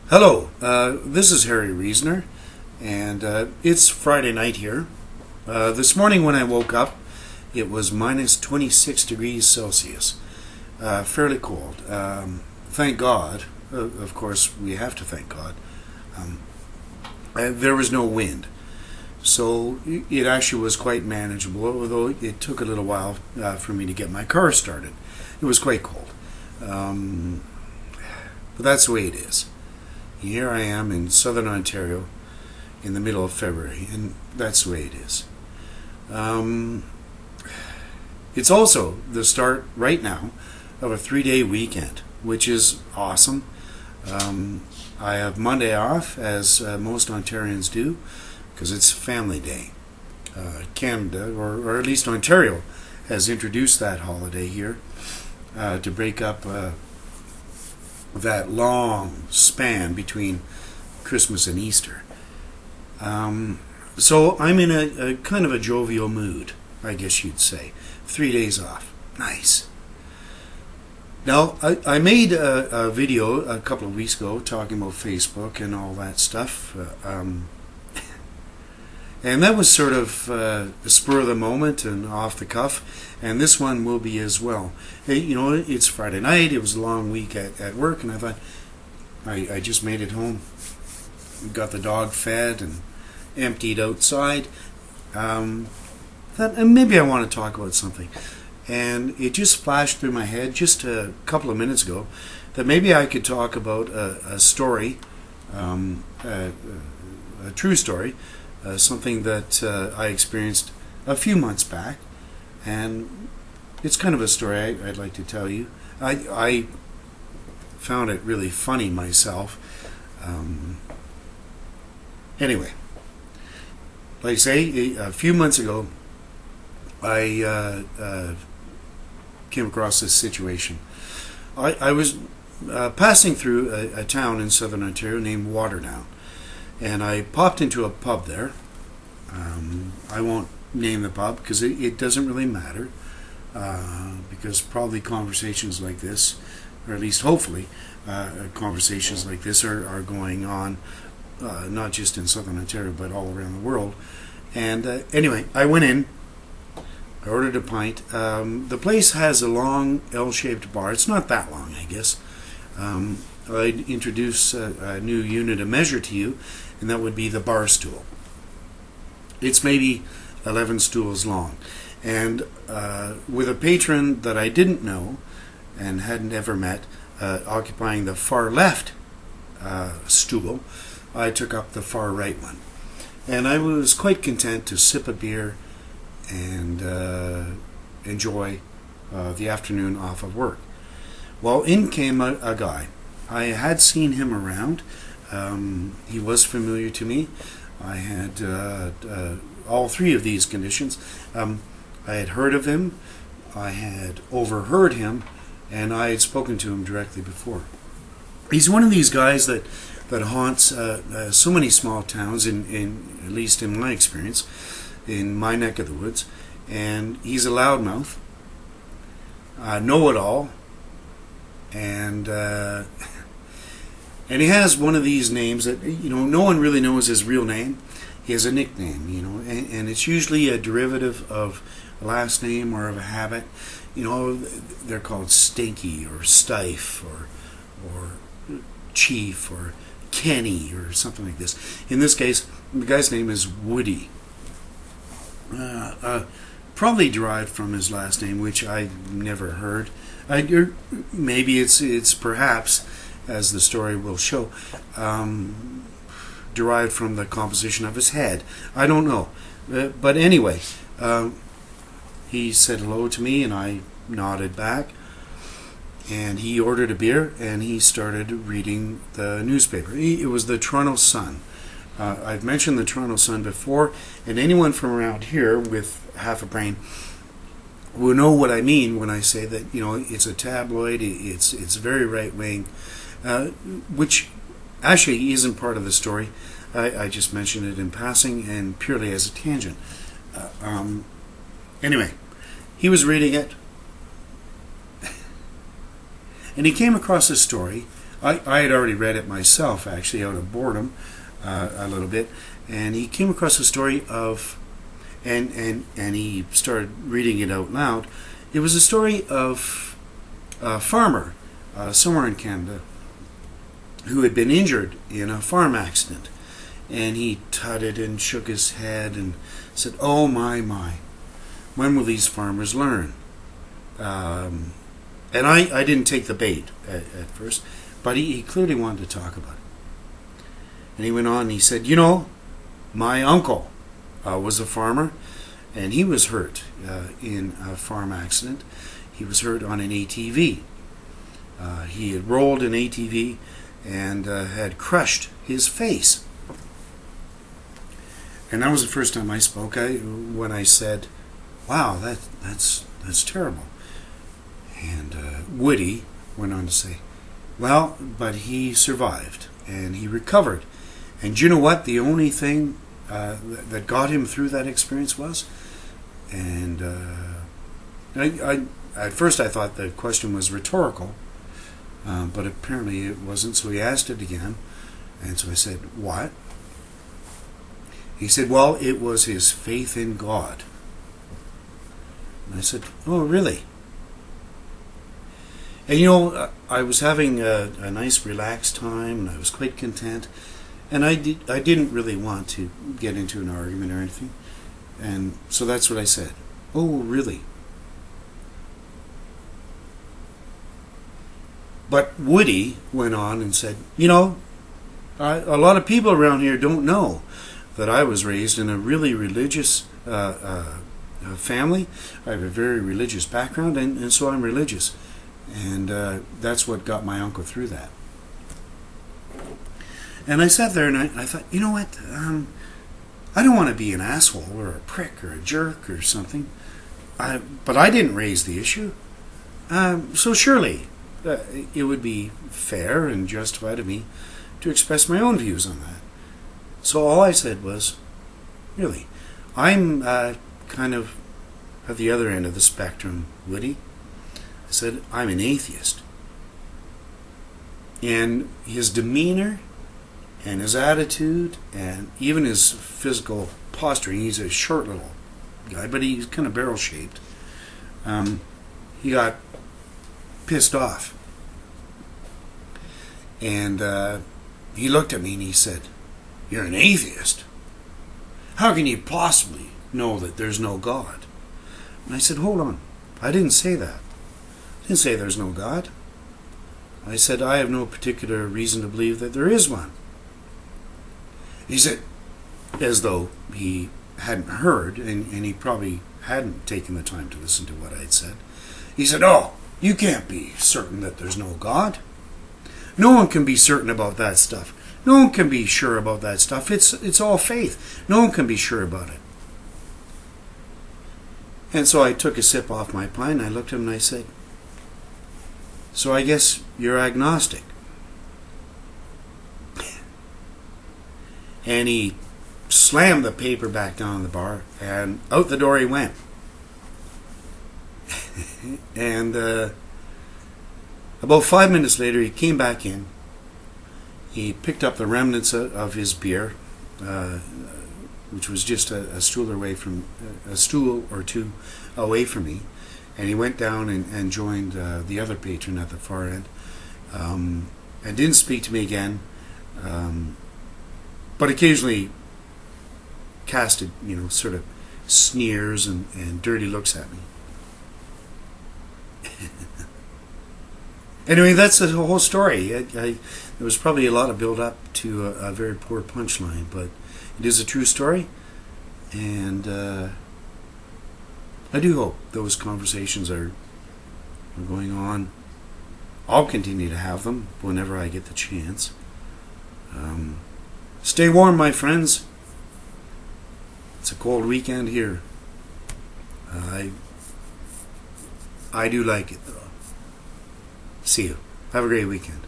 Hello, this is Harry Reasoner, and it's Friday night here. This morning when I woke up, it was minus 26 degrees Celsius, fairly cold. Thank God, of course we have to thank God, there was no wind. So it actually was quite manageable, although it took a little while for me to get my car started. It was quite cold. But that's the way it is. Here I am in southern Ontario in the middle of February, and that's the way it is. It's also the start right now of a 3-day weekend, which is awesome. I have Monday off, as most Ontarians do, because it's Family Day. Canada, or at least Ontario, has introduced that holiday here to break up that long span between Christmas and Easter. So I'm in a kind of a jovial mood, I guess you'd say. 3 days off. Nice. Now, I made a video a couple of weeks ago talking about Facebook and all that stuff. And that was sort of a spur of the moment and off the cuff, and this one will be as well. Hey, it's Friday night, it was a long week at work, and I thought, I just made it home, got the dog fed and emptied outside. Thought maybe I want to talk about something. And it just flashed through my head just a couple of minutes ago that maybe I could talk about a story, a true story, something that I experienced a few months back, and it's kind of a story I'd like to tell you. I found it really funny myself. Anyway, like I say, a few months ago, I came across this situation. I was passing through a town in southern Ontario named Waterdown. And I popped into a pub there. I won't name the pub because it doesn't really matter. Because probably conversations like this, or at least hopefully, conversations like this are going on, not just in southern Ontario, but all around the world. And anyway, I went in, I ordered a pint. The place has a long L-shaped bar. It's not that long, I guess. I'd introduce a new unit of measure to you, and that would be the bar stool. It's maybe 11 stools long. And with a patron that I didn't know and hadn't ever met occupying the far left stool, I took up the far right one. And I was quite content to sip a beer and enjoy the afternoon off of work. Well, in came a guy. I had seen him around. He was familiar to me. I had all three of these conditions. I had heard of him, I had overheard him, and I had spoken to him directly before. He's one of these guys that haunts so many small towns, in at least in my experience, in my neck of the woods. And he's a loudmouth, know-it-all, and he has one of these names that no one really knows his real name. He has a nickname, and it's usually a derivative of a last name or of a habit. They're called Stinky or Stife or Chief or Kenny or something like this. In this case, the guy's name is Woody. Probably derived from his last name, which I never heard. Maybe it's perhaps, as the story will show, derived from the composition of his head. I don't know. But anyway, he said hello to me, and I nodded back. And he ordered a beer, and he started reading the newspaper. It was the Toronto Sun. I've mentioned the Toronto Sun before, and anyone from around here with half a brain will know what I mean when I say that it's a tabloid. It's very right wing, which actually isn't part of the story. I just mentioned it in passing and purely as a tangent. Anyway, he was reading it, and he came across a story I had already read it myself, actually, out of boredom, a little bit, and he came across a story of, and he started reading it out loud. It was a story of a farmer somewhere in Canada who had been injured in a farm accident, and he tutted and shook his head and said, "Oh my, when will these farmers learn?" And I didn't take the bait at first, but he clearly wanted to talk about it. And he went on and he said, my uncle was a farmer, and he was hurt in a farm accident. He was hurt on an ATV. He had rolled an ATV and had crushed his face. And that was the first time I spoke when I said, "Wow, that's terrible." And Woody went on to say, "Well, but he survived and he recovered. And you know what? The only thing that got him through that experience was," and I at first I thought the question was rhetorical, but apparently it wasn't. So he asked it again, and so I said, "What?" He said, "Well, it was his faith in God." And I said, "Oh, really?" And I was having a nice relaxed time, and I was quite content, and I didn't really want to get into an argument or anything, and so that's what I said. "Oh, really?" But Woody went on and said, a lot of people around here don't know that I was raised in a really religious family. I have a very religious background, and so I'm religious. And that's what got my uncle through that. And I sat there and I thought, you know what? I don't want to be an asshole or a prick or a jerk or something. But I didn't raise the issue. So surely it would be fair and justified of me to express my own views on that. So all I said was, really, I'm kind of at the other end of the spectrum, Woody. I said, I'm an atheist. And his demeanor and his attitude and even his physical posturing, he's a short little guy, but he's kind of barrel-shaped. He got pissed off. And he looked at me and he said, "You're an atheist? How can you possibly know that there's no God?" And I said, "Hold on. I didn't say that. I didn't say there's no God. I said I have no particular reason to believe that there is one." He said, as though he hadn't heard, and he probably hadn't taken the time to listen to what I had said. He said, "Oh, you can't be certain that there's no God. No one can be certain about that stuff. No one can be sure about that stuff. It's all faith. No one can be sure about it." And so I took a sip off my pint, and I looked at him and I said, "So I guess you're agnostic." And he slammed the paper back down on the bar, and out the door he went. And about 5 minutes later, he came back in. He picked up the remnants of his beer, which was just a stool or two away from me, and he went down and joined the other patron at the far end, and didn't speak to me again, but occasionally casted, sort of sneers and dirty looks at me. Anyway, that's the whole story. There was probably a lot of build-up to a very poor punchline, but it is a true story, and I do hope those conversations are going on. I'll continue to have them whenever I get the chance. Stay warm, my friends. It's a cold weekend here. I do like it, though. See you. Have a great weekend.